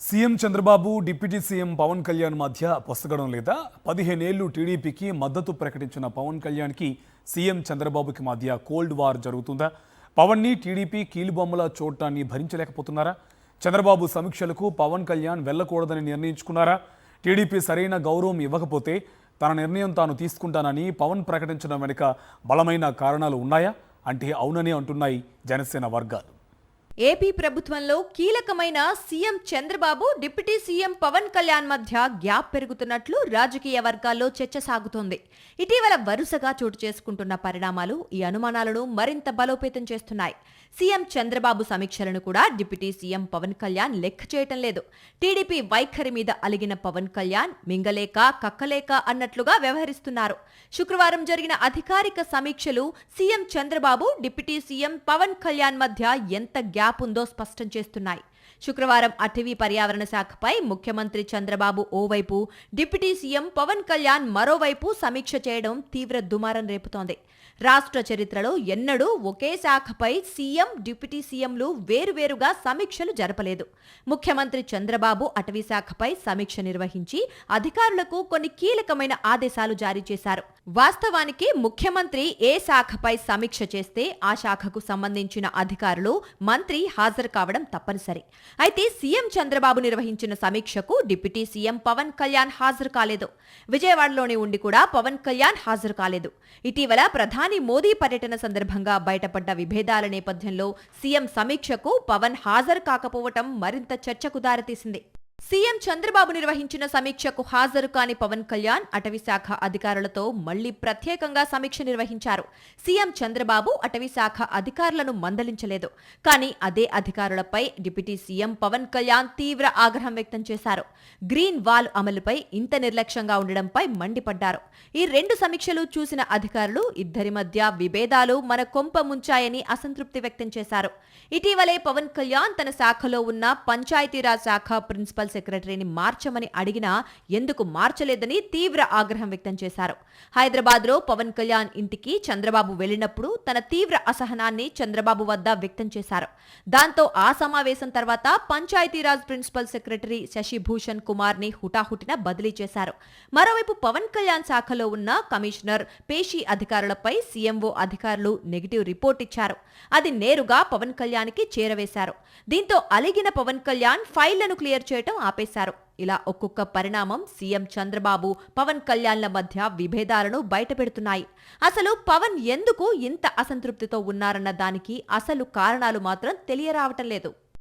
CM Chandrababu deputy CM Pawan Kalyan మధ్య పొసగడం లేదా 15 ఏళ్లు టీడీపీకి మద్దతు ప్రకటించిన పవన్ కళ్యాణ్కి సీఎం చంద్రబాబుకి మధ్య కోల్డ్ వార్ జరుగుతుందా? పవన్ని టీడీపీ కీలుబొమ్మల చూడటాన్ని భరించలేకపోతున్నారా? చంద్రబాబు సమీక్షలకు పవన్ కళ్యాణ్ వెళ్లకూడదని నిర్ణయించుకున్నారా? టీడీపీ సరైన గౌరవం ఇవ్వకపోతే తన నిర్ణయం తాను తీసుకుంటానని పవన్ ప్రకటించడం వెనుక బలమైన కారణాలు ఉన్నాయా అంటే అవునని అంటున్నాయి జనసేన వర్గాలు. ఏపీ ప్రభుత్వంలో కీలకమైన CM Chandrababu deputy CM Pawan Kalyan మధ్య గ్యాప్ పెరుగుతున్నట్లు రాజకీయ వర్గాల్లో చర్చ సాగుతోంది. ఇటీవల వరుసగా చోటు చేసుకుంటున్న పరిణామాలు ఈ అనుమానాలను మరింత బలోపేతం చేస్తున్నాయి. సీఎం చంద్రబాబు సమీక్షలను కూడా డిప్యూటీ సీఎం పవన్ కళ్యాణ్ లెక్క చేయటం లేదు. టీడీపీ వైఖరి మీద అలిగిన పవన్ కళ్యాణ్ మింగలేక కక్కలేక అన్నట్లుగా వ్యవహరిస్తున్నారు. శుక్రవారం జరిగిన అధికారిక సమీక్షలు CM Chandrababu deputy CM Pawan Kalyan మధ్య ఎంత గ్యాప్ ఉందో స్పష్టం చేస్తున్నాయి. శుక్రవారం అటవీ పర్యావరణ శాఖపై ముఖ్యమంత్రి చంద్రబాబు ఓవైపు, డిప్యూటీ సీఎం పవన్ కళ్యాణ్ మరోవైపు సమీక్ష చేయడం తీవ్ర దుమారం రేపుతోంది. రాష్ట్ర చరిత్రలో ఎన్నడూ ఒకే శాఖపై సీఎం, డిప్యూటీ సీఎంలు వేరువేరుగా సమీక్షలు జరపలేదు. ముఖ్యమంత్రి చంద్రబాబు అటవీ శాఖపై సమీక్ష నిర్వహించి అధికారులకు కొన్ని కీలకమైన ఆదేశాలు జారీ చేశారు. వాస్తవానికి ముఖ్యమంత్రి ఏ శాఖపై సమీక్ష చేస్తే ఆ శాఖకు సంబంధించిన అధికారులు, మంత్రి హాజరు కావడం తప్పనిసరి. అయితే సీఎం చంద్రబాబు నిర్వహించిన సమీక్షకు డిప్యూటీ సీఎం పవన్ కళ్యాణ్ హాజరు కాలేదు. విజయవాడలోనే ఉండి కూడా పవన్ కళ్యాణ్ హాజరు కాలేదు. ఇటీవల ప్రధాని మోదీ పర్యటన సందర్భంగా బయటపడ్డ విభేదాల నేపథ్యంలో సీఎం సమీక్షకు పవన్ హాజరు కాకపోవటం మరింత చర్చకు దారితీసింది. సీఎం చంద్రబాబు నిర్వహించిన సమీక్షకు హాజరు కాని పవన్ కళ్యాణ్ అటవీశాఖ అధికారులతో మళ్లీ ప్రత్యేకంగా సమీక్ష నిర్వహించారు. సీఎం చంద్రబాబు అటవీశాఖ అధికారులను మందలించలేదు. కానీ అదే అధికారులపై డిప్యూటీ సీఎం పవన్ కళ్యాణ్ తీవ్ర ఆగ్రహం వ్యక్తం చేశారు. గ్రీన్ వాల్ అమలుపై ఇంత నిర్లక్ష్యంగా ఉండడంపై మండిపడ్డారు. ఈ రెండు సమీక్షలు చూసిన అధికారులు ఇద్దరి మధ్య విభేదాలు మన కొంప ముంచాయని అసంతృప్తి వ్యక్తం చేశారు. ఇటీవలే పవన్ కళ్యాణ్ తన శాఖలో ఉన్న పంచాయతీరాజ్ శాఖ ప్రిన్సిపల్ సెక్రటరీని మార్చమని అడిగినా ఎందుకు మార్చలేదని తీవ్ర ఆగ్రహం వ్యక్తం చేశారు. హైదరాబాద్లో పవన్ కళ్యాణ్ ఇంటికి చంద్రబాబు వెళ్లినప్పుడు తన తీవ్ర అసహనాన్ని చంద్రబాబు వద్ద వ్యక్తం చేశారు. దాంతో ఆ సమావేశం తర్వాత పంచాయతీరాజ్ ప్రిన్సిపల్ సెక్రటరీ శశిభూషణ్ కుమార్ ని హుటాహుటిన బదిలీ చేశారు. మరోవైపు పవన్ కళ్యాణ్ శాఖలో ఉన్న కమిషనర్, పేషీ అధికారులపై సీఎంఓ అధికారులు నెగిటివ్ రిపోర్ట్ ఇచ్చారు. అది నేరుగా పవన్ కళ్యాణ్కి చేరవేశారు. దీంతో అలిగిన పవన్ కళ్యాణ్ ఫైళ్లను క్లియర్ చేయడం ఆపేశారు. ఇలా ఒక్కొక్క పరిణామం సీఎం చంద్రబాబు, పవన్ కళ్యాణ్ల మధ్య విభేదాలను బయటపెడుతున్నాయి. అసలు పవన్ ఎందుకు ఇంత అసంతృప్తితో ఉన్నారన్న దానికి అసలు కారణాలు మాత్రం తెలియరావటం లేదు.